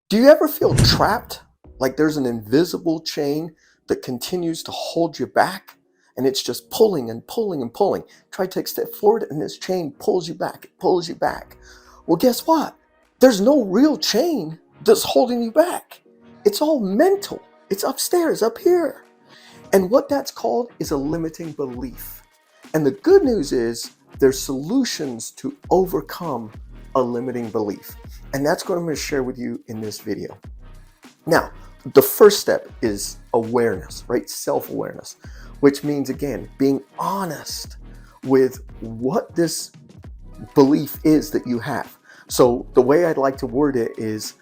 Do you ever feel trapped? Like there's an invisible chain that continues to hold you back and it's just pulling and pulling and pulling. Try to take a step forward and this chain pulls you back, it pulls you back. Well, guess what? There's no real chain that's holding you back. It's all mental. It's upstairs, up here. And what that's called is a limiting belief. And the good news is there's solutions to overcome a limiting belief. And that's what I'm going to share with you in this video. Now, the first step is awareness, right? Self-awareness, which means, again, being honest with what this belief is that you have. So the way I'd like to word it is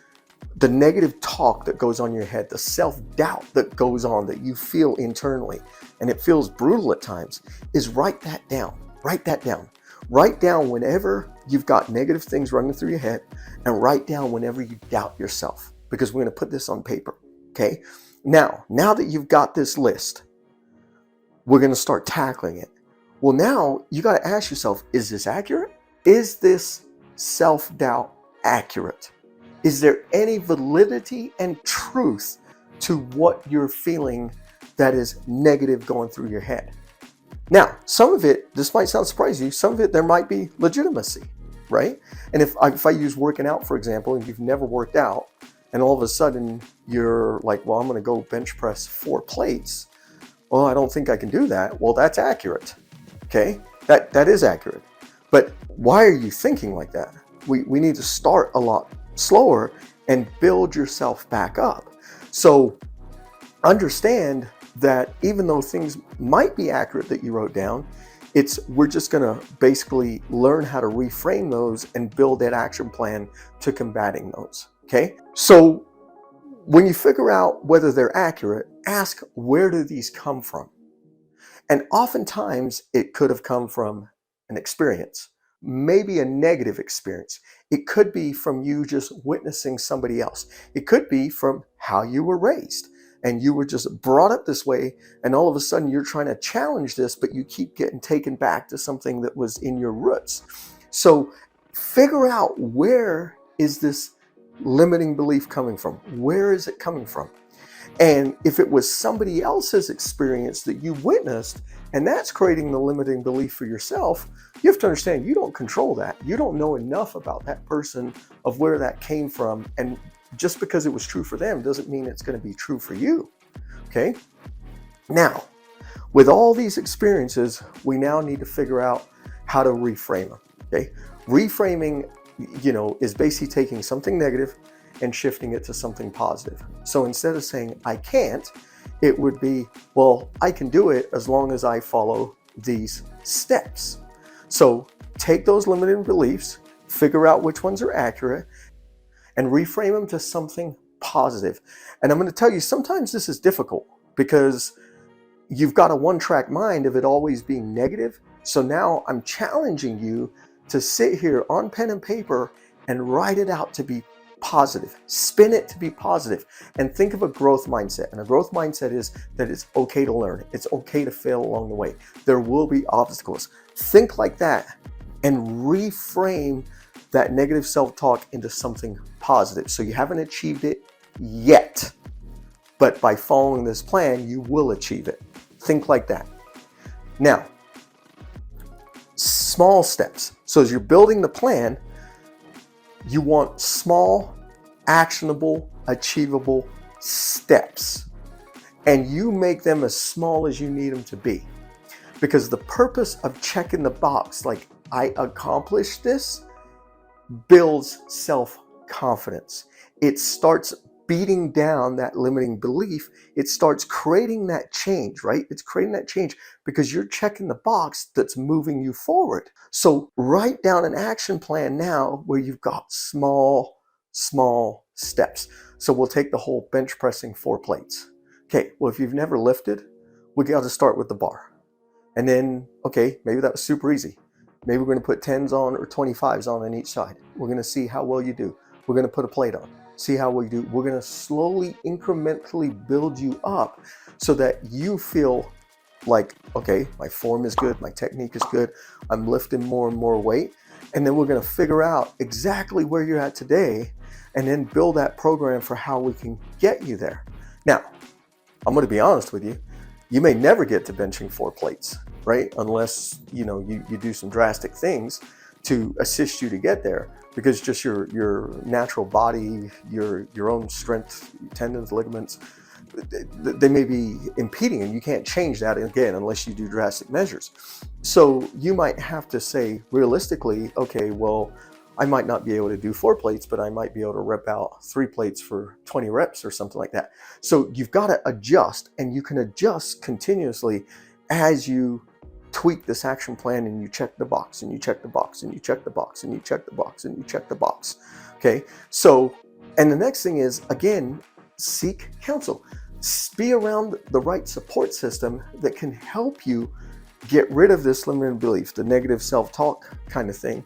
the negative talk that goes on in your head, the self-doubt that goes on that you feel internally, and it feels brutal at times, is write that down. Write that down. Write down whenever you've got negative things running through your head, and write down whenever you doubt yourself, because we're going to put this on paper. Okay. Now that you've got this list, we're going to start tackling it. Well, now you got to ask yourself, is this accurate? Is this self-doubt accurate? Is there any validity and truth to what you're feeling that is negative going through your head? Now, some of it, this might sound surprising, some of it there might be legitimacy, right? And if I use working out, for example, and you've never worked out, and all of a sudden you're like, well, I'm going to go bench press 4 plates. Well, I don't think I can do that. Well, that's accurate. Okay, that is accurate. But why are you thinking like that? We need to start a lot slower and build yourself back up. So understand that even though things might be accurate that you wrote down, we're just going to basically learn how to reframe those and build that action plan to combating those. Okay, so when you figure out whether they're accurate, ask, where do these come from? And oftentimes it could have come from an experience, maybe a negative experience. It could be from you just witnessing somebody else. It could be from how you were raised and you were just brought up this way, and all of a sudden you're trying to challenge this, but you keep getting taken back to something that was in your roots. So figure out, where is this limiting belief coming from? Where is it coming from? And if it was somebody else's experience that you witnessed, and that's creating the limiting belief for yourself, you have to understand you don't control that. You don't know enough about that person of where that came from. And just because it was true for them doesn't mean it's going to be true for you. Okay. Now, with all these experiences, we now need to figure out how to reframe them. Okay. Reframing, is basically taking something negative and shifting it to something positive. So instead of saying, I can't, it would be, well, I can do it as long as I follow these steps. So take those limiting beliefs, figure out which ones are accurate, and reframe them to something positive. And I'm going to tell you, sometimes this is difficult because you've got a one-track mind of it always being negative. So now I'm challenging you to sit here on pen and paper and write it out to be positive. Spin it to be positive, and think of a growth mindset. And a growth mindset is that it's okay to learn. It's okay to fail along the way. There will be obstacles. Think like that and reframe that negative self-talk into something positive. So you haven't achieved it yet, but by following this plan, you will achieve it. Think like that. Now, small steps. So as you're building the plan, you want small, actionable, achievable steps. And you make them as small as you need them to be. Because the purpose of checking the box, like I accomplished this, builds self-confidence. It starts beating down that limiting belief. It starts creating that change, right? It's creating that change because you're checking the box that's moving you forward. So write down an action plan now where you've got small steps. So we'll take the whole bench pressing 4 plates. Okay, well, if you've never lifted, we got to start with the bar. And then, okay, maybe that was super easy. Maybe we're going to put 10s on or 25s on each side. We're going to see how well you do. We're going to put a plate on. See how well you do. We're going to slowly, incrementally build you up so that you feel like, okay, my form is good, my technique is good, I'm lifting more and more weight. And then we're going to figure out exactly where you're at today and then build that program for how we can get you there. Now, I'm going to be honest with you. You may never get to benching 4 plates, right? Unless, you do some drastic things to assist you to get there, because just your natural body, your own strength, tendons, ligaments, they may be impeding, and you can't change that again unless you do drastic measures. So you might have to say realistically, okay, well, I might not be able to do 4 plates, but I might be able to rep out 3 plates for 20 reps or something like that. So you've got to adjust, and you can adjust continuously as you tweak this action plan, and you check the box, and you check the box, and you check the box, and you check the box, and you check the box. Okay, so, and the next thing is, again, seek counsel. Be around the right support system that can help you get rid of this limiting belief, the negative self-talk kind of thing,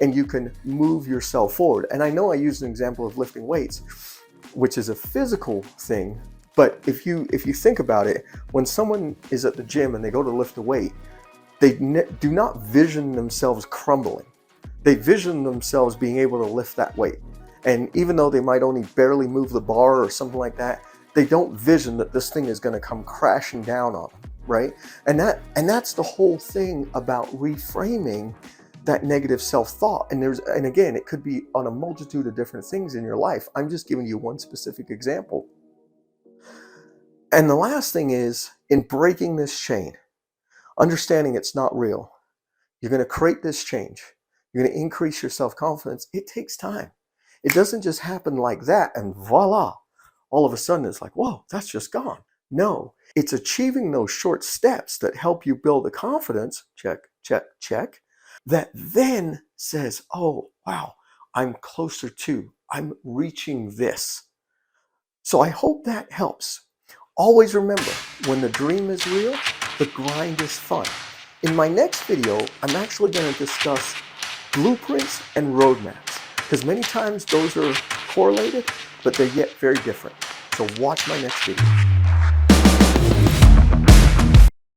and you can move yourself forward. And I know I used an example of lifting weights, which is a physical thing, but if you think about it, when someone is at the gym and they go to lift a weight, they do not vision themselves crumbling. They vision themselves being able to lift that weight. And even though they might only barely move the bar or something like that, they don't vision that this thing is going to come crashing down on them, right? And that's the whole thing about reframing that negative self-thought. And again, it could be on a multitude of different things in your life. I'm just giving you one specific example. And the last thing is, in breaking this chain, understanding it's not real. You're going to create this change. You're going to increase your self-confidence. It takes time. It doesn't just happen like that and voila, all of a sudden it's like, whoa, that's just gone. No, it's achieving those short steps that help you build the confidence, check, check, check, that then says, oh, wow, I'm closer to, I'm reaching this. So I hope that helps. Always remember, when the dream is real, the grind is fun. In my next video, I'm actually going to discuss blueprints and roadmaps, because many times those are correlated, but they're yet very different. So watch my next video.